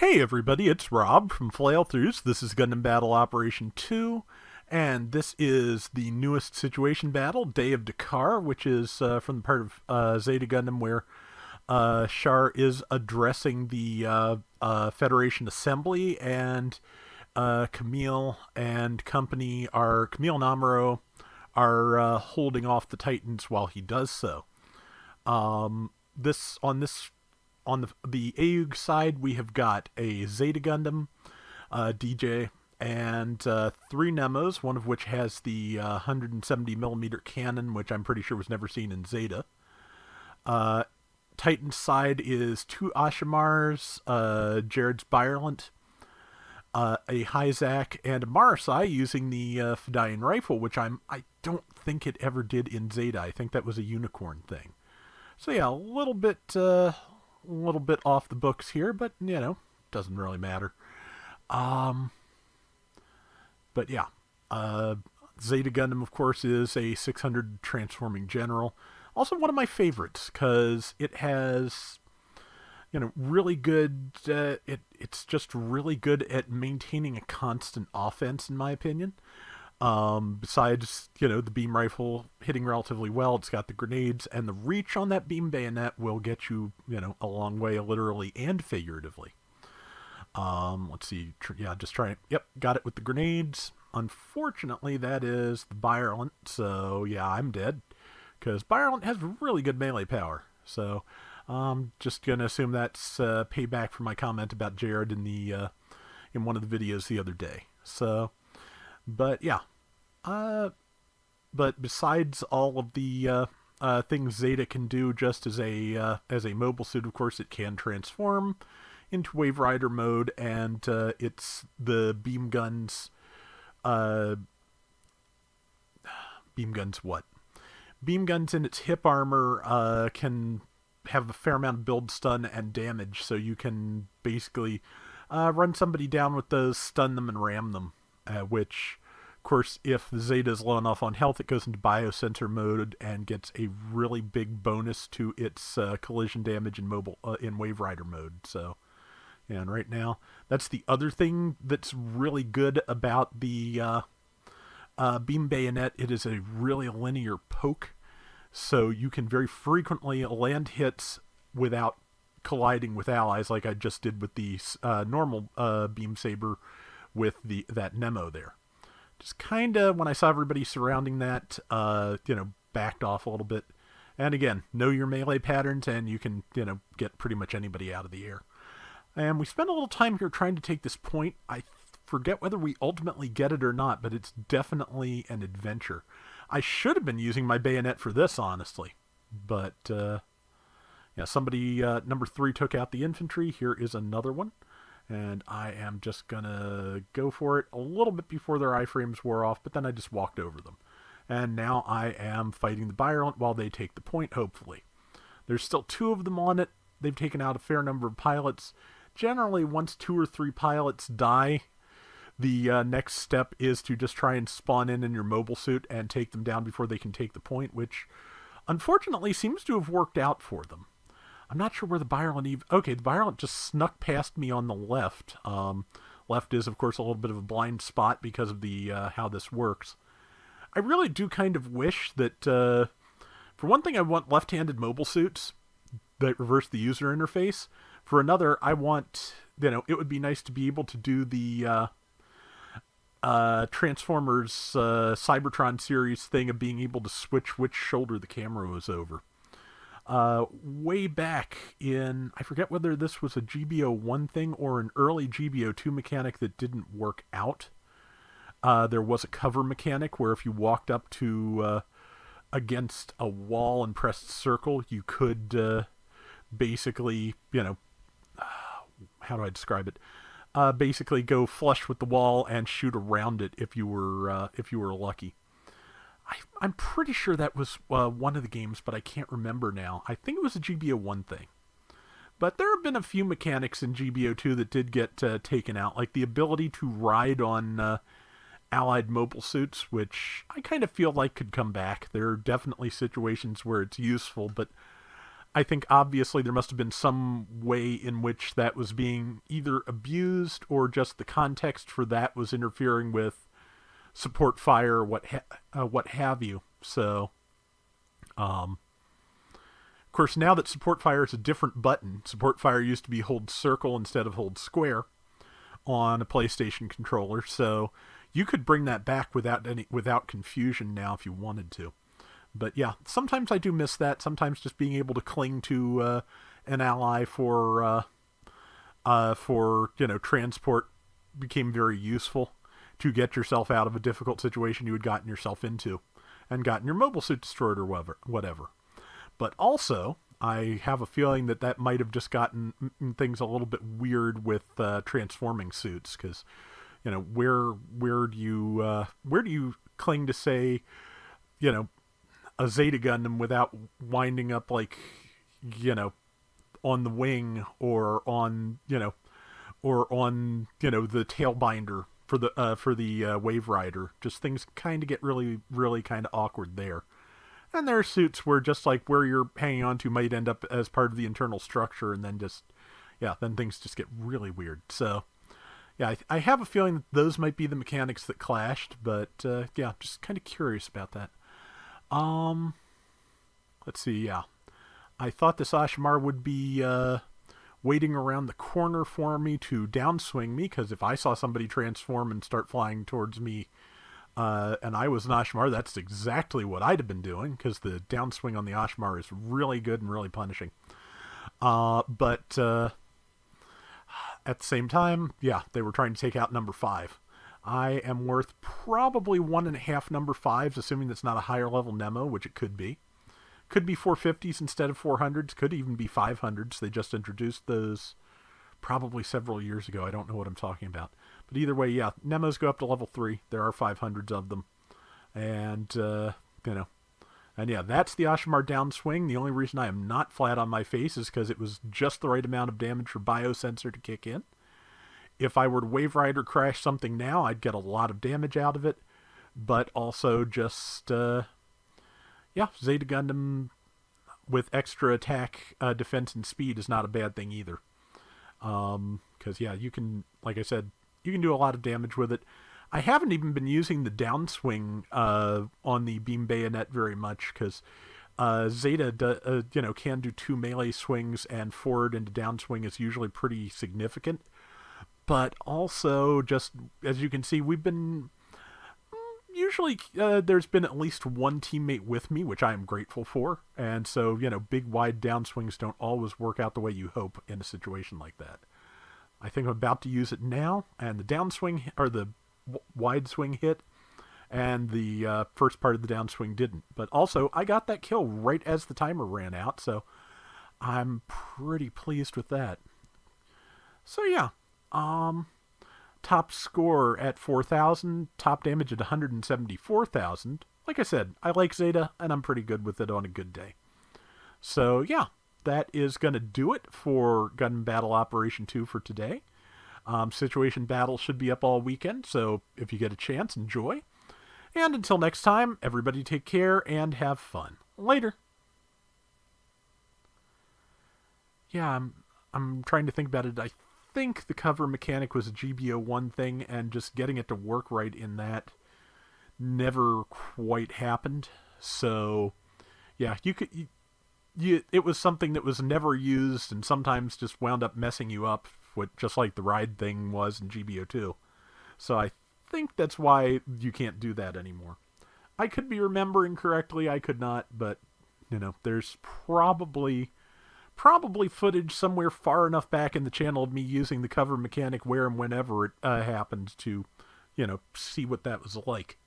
Hey everybody, it's Rob from Flailthroughs. This is Gundam Battle Operation 2, and this is the newest situation battle, Day of Dakar, which is from the part of Zeta Gundam where Char is addressing the Federation Assembly, and Camille and company Camille and Amuro are holding off the Titans while he does so. This on the AUG side, we have got a Zeta Gundam, DJ, and three Nemos, one of which has the 170mm cannon, which I'm pretty sure was never seen in Zeta. Titan's side is two Ashimars, Jared's Byerlant, a Hyzak, and a Marasai using the Fedaian rifle, which I don't think it ever did in Zeta. I think that was a unicorn thing. So yeah, a little bit off the books here, but doesn't really matter. But yeah, Zeta Gundam, of course, is a 600 transforming general. Also, one of my favorites because it has, really good. It's just really good at maintaining a constant offense, in my opinion. Besides, the beam rifle hitting relatively well, it's got the grenades, and the reach on that beam bayonet will get you, a long way, literally and figuratively. Let's see. Just try it. Yep, got it with the grenades. Unfortunately, that is the Byerlant, so yeah, I'm dead. Because Byerlant has really good melee power. So, just gonna assume that's payback for my comment about Jared in one of the videos the other day. So, but yeah. But besides all of the things Zeta can do, just as a mobile suit, of course, it can transform into Wave Rider mode, and it's the beam guns. Beam guns what? Beam guns in its hip armor can have a fair amount of build, stun, and damage, so you can basically run somebody down with those, stun them, and ram them, which, of course, if the Zeta is low enough on health, it goes into biosensor mode and gets a really big bonus to its collision damage in Wave Rider mode. So, yeah, and right now, that's the other thing that's really good about the beam bayonet. It is a really linear poke, so you can very frequently land hits without colliding with allies, like I just did with the normal beam saber with that Nemo there. Just kind of, when I saw everybody surrounding that, backed off a little bit. And again, know your melee patterns, and you can, get pretty much anybody out of the air. And we spent a little time here trying to take this point. I forget whether we ultimately get it or not, but it's definitely an adventure. I should have been using my bayonet for this, honestly. But, somebody, number 3, took out the infantry. Here is another one. And I am just going to go for it a little bit before their iframes wore off, but then I just walked over them. And now I am fighting the Byerlant while they take the point, hopefully. There's still 2 of them on it. They've taken out a fair number of pilots. Generally, once 2 or 3 pilots die, the next step is to just try and spawn in your mobile suit and take them down before they can take the point, which unfortunately seems to have worked out for them. I'm not sure where the Byerlant okay, the Byerlant just snuck past me on the left. Left is, of course, a little bit of a blind spot because of the how this works. I really do kind of wish that, for one thing, I want left-handed mobile suits that reverse the user interface. For another, I want, it would be nice to be able to do the Transformers Cybertron series thing of being able to switch which shoulder the camera was over. Way back in, I forget whether this was a GBO1 thing or an early GBO2 mechanic that didn't work out. There was a cover mechanic where if you walked up to against a wall and pressed circle, you could basically, how do I describe it? Basically go flush with the wall and shoot around it if you were lucky. I'm pretty sure that was one of the games, but I can't remember now. I think it was a GBO1 thing. But there have been a few mechanics in GBO2 that did get taken out, like the ability to ride on allied mobile suits, which I kind of feel like could come back. There are definitely situations where it's useful, but I think obviously there must have been some way in which that was being either abused or just the context for that was interfering with support fire or what have you. So, of course, now that support fire is a different button, support fire used to be hold circle instead of hold square on a PlayStation controller. So you could bring that back without confusion now if you wanted to. But yeah, sometimes I do miss that. Sometimes just being able to cling to an ally for transport became very useful to get yourself out of a difficult situation you had gotten yourself into and gotten your mobile suit destroyed or whatever. But also, I have a feeling that might have just gotten things a little bit weird with transforming suits, because where do you cling to, say, a Zeta Gundam without winding up on the wing or on the tail binder for the Wave Rider. Just things kind of get really, really kind of awkward there. And there are suits where just like where you're hanging on to might end up as part of the internal structure, and then then things just get really weird. So, yeah, I have a feeling that those might be the mechanics that clashed, but just kind of curious about that. Let's see, yeah. I thought this Ashimar would be waiting around the corner for me to downswing me, because if I saw somebody transform and start flying towards me, and I was an Ashimar, that's exactly what I'd have been doing, because the downswing on the Ashimar is really good and really punishing. But at the same time, yeah, they were trying to take out number 5. I am worth probably 1.5 number 5s, assuming that's not a higher level Nemo, which it could be. Could be 450s instead of 400s, could even be 500s. They just introduced those probably several years ago. I don't know what I'm talking about. But either way, yeah, Nemos go up to level 3. There are 500s of them. And, and yeah, that's the Ashimar downswing. The only reason I am not flat on my face is because it was just the right amount of damage for Biosensor to kick in. If I were to Wave Rider crash something now, I'd get a lot of damage out of it. But also just, Zeta Gundam with extra attack, defense, and speed is not a bad thing either. Because, you can, like I said, you can do a lot of damage with it. I haven't even been using the downswing on the beam bayonet very much, because Zeta can do 2 melee swings, and forward into downswing is usually pretty significant. But also, just as you can see, we've been usually there's been at least one teammate with me, which I am grateful for. And so, big wide downswings don't always work out the way you hope in a situation like that. I think I'm about to use it now, and the downswing, or the wide swing hit, and the first part of the downswing didn't. But also, I got that kill right as the timer ran out, so I'm pretty pleased with that. So yeah, top score at 4,000, top damage at 174,000. Like I said, I like Zeta, and I'm pretty good with it on a good day. So yeah, that is going to do it for Gundam Battle Operation 2 for today. Situation Battle should be up all weekend, so if you get a chance, enjoy. And until next time, everybody take care and have fun. Later. Yeah, I'm trying to think about it. I think the cover mechanic was a GBO1 thing, and just getting it to work right in that never quite happened. So, yeah, it was something that was never used, and sometimes just wound up messing you up, just like the ride thing was in GBO2. So I think that's why you can't do that anymore. I could be remembering correctly, I could not, but, there's probably footage somewhere far enough back in the channel of me using the cover mechanic where and whenever it happened to, see what that was like.